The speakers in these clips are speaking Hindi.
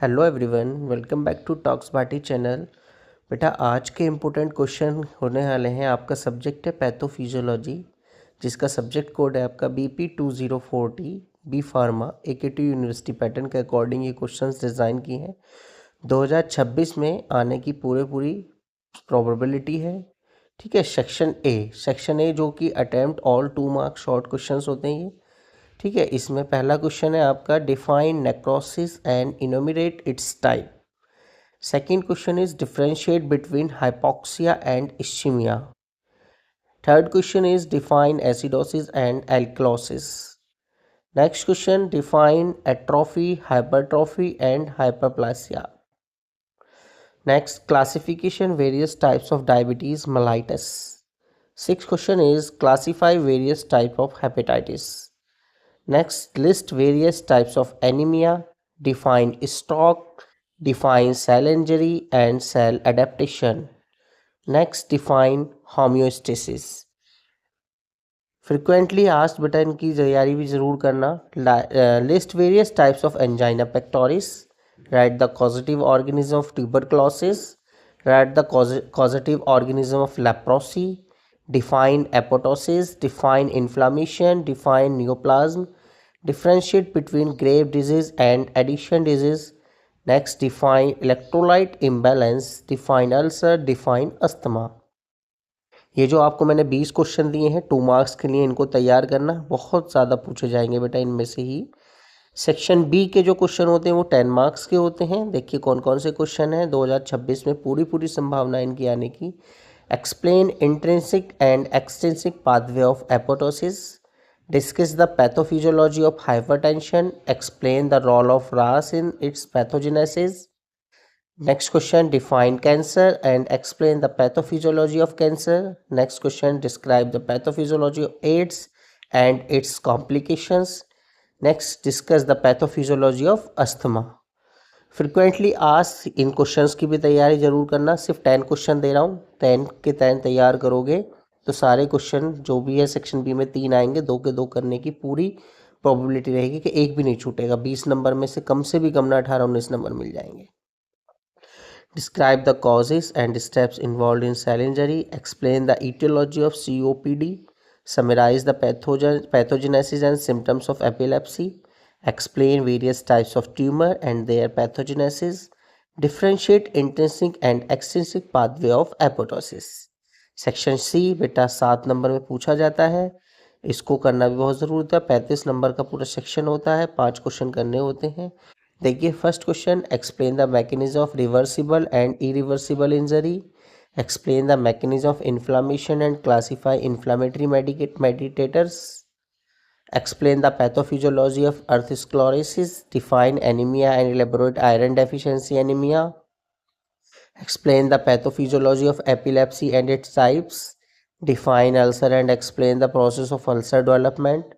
Hello everyone, welcome back to talks Bhati channel. बेटा आज के इम्पोर्टेंट क्वेश्चन होने वाले हैं। आपका सब्जेक्ट है पैथोफिजियोलॉजी, जिसका सब्जेक्ट कोड है आपका BP2040 B pharma AKT university pattern के अकॉर्डिंग ये क्वेश्चंस डिज़ाइन किए हैं। 2026 में आने की पूरी प्रोबेबिलिटी है। ठीक है। सेक्शन ए जो कि attempt all 2 marks short questions होते हैं ये। ठीक है। इसमें पहला क्वेश्चन है आपका define necrosis and enumerate its type. Second question is differentiate between hypoxia and ischaemia. Third question is define acidosis and alkalosis. Next question define atrophy, hypertrophy and hyperplasia. Next classification various types of diabetes mellitus. Sixth question is classify various type of hepatitis. Next, list various types of anemia, define stroke, define cell injury and cell adaptation. Next, define homeostasis. Frequently asked बेटा इनकी तैयारी भी ज़रूर करना। List various types of angina pectoris. Write the causative organism of tuberculosis. Write the causative organism of leprosy. Define apoptosis. Define inflammation. Define neoplasm. Differentiate between grave disease and addiction disease. Next, define electrolyte imbalance. Define ulcer. Define asthma. ये जो आपको मैंने 20 क्वेश्चन दिए हैं 2 मार्क्स के लिए, इनको तैयार करना। बहुत ज़्यादा पूछे जाएंगे बेटा इनमें से ही। सेक्शन बी के जो क्वेश्चन होते हैं वो 10 मार्क्स के होते हैं। देखिए कौन कौन से क्वेश्चन हैं 2026 में। पूरी संभावना इनकी आने की। Explain intrinsic and extrinsic pathway of apoptosis. Discuss the pathophysiology of hypertension. Explain the role of RAS in its pathogenesis. Next question, define cancer and explain the pathophysiology of cancer. Next question, describe the pathophysiology of AIDS and its complications. Next, discuss the pathophysiology of asthma. Frequently asked in questions की भी तैयारी जरूर करना। सिर्फ 10 क्वेश्चन दे रहा हूँ, 10 के 10 तैयार करोगे तो सारे क्वेश्चन जो भी है सेक्शन बी में 3 आएंगे, 2 के 2 करने की पूरी प्रोबेबिलिटी रहेगी कि एक भी नहीं छूटेगा। 20 नंबर में से कम भी कम ना 18-19 नंबर मिल जाएंगे। Describe the causes and steps involve in cell injury. Explain the aetiology of COPD. Summarise the pathogenesis and symptoms of epilepsy. Explain various types of tumor and their pathogenesis. Differentiate intrinsic and extrinsic pathway of apoptosis. Section C बेटा 7 नंबर में पूछा जाता है, इसको करना भी बहुत ज़रूरत है। 35 नंबर का पूरा सेक्शन होता है, 5 क्वेश्चन करने होते हैं। देखिए first question, explain the mechanism of reversible and irreversible injury. Explain the mechanism of inflammation and classify inflammatory meditators. Explain the pathophysiology of atherosclerosis. Define anemia and elaborate iron deficiency anemia. Explain the pathophysiology of epilepsy and its types. Define ulcer and explain the process of ulcer development.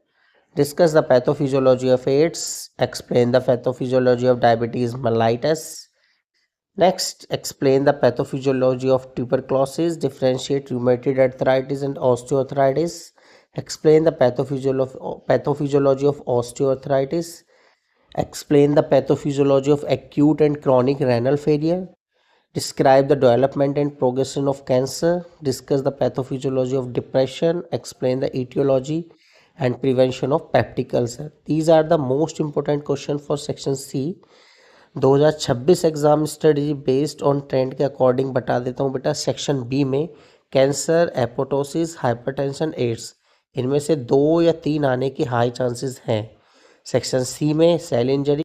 Discuss the pathophysiology of AIDS. Explain the pathophysiology of diabetes mellitus. Next, explain the pathophysiology of tuberculosis. Differentiate rheumatoid arthritis and osteoarthritis. Explain the pathophysiology of osteoarthritis. Explain the pathophysiology of acute and chronic renal failure. Describe the development and progression of cancer. Discuss the pathophysiology of depression. Explain the etiology and prevention of peptic ulcer. These are the most important questions for section C. 2026 exam study based on trend के अकॉर्डिंग बता देता हूँ बेटा। सेक्शन बी में कैंसर, एपोटोसिस, हाइपरटेंशन, एड्स, इनमें से 2 या 3 आने की हाई चांसेस हैं। सेक्शन सी में सेल इंजरी,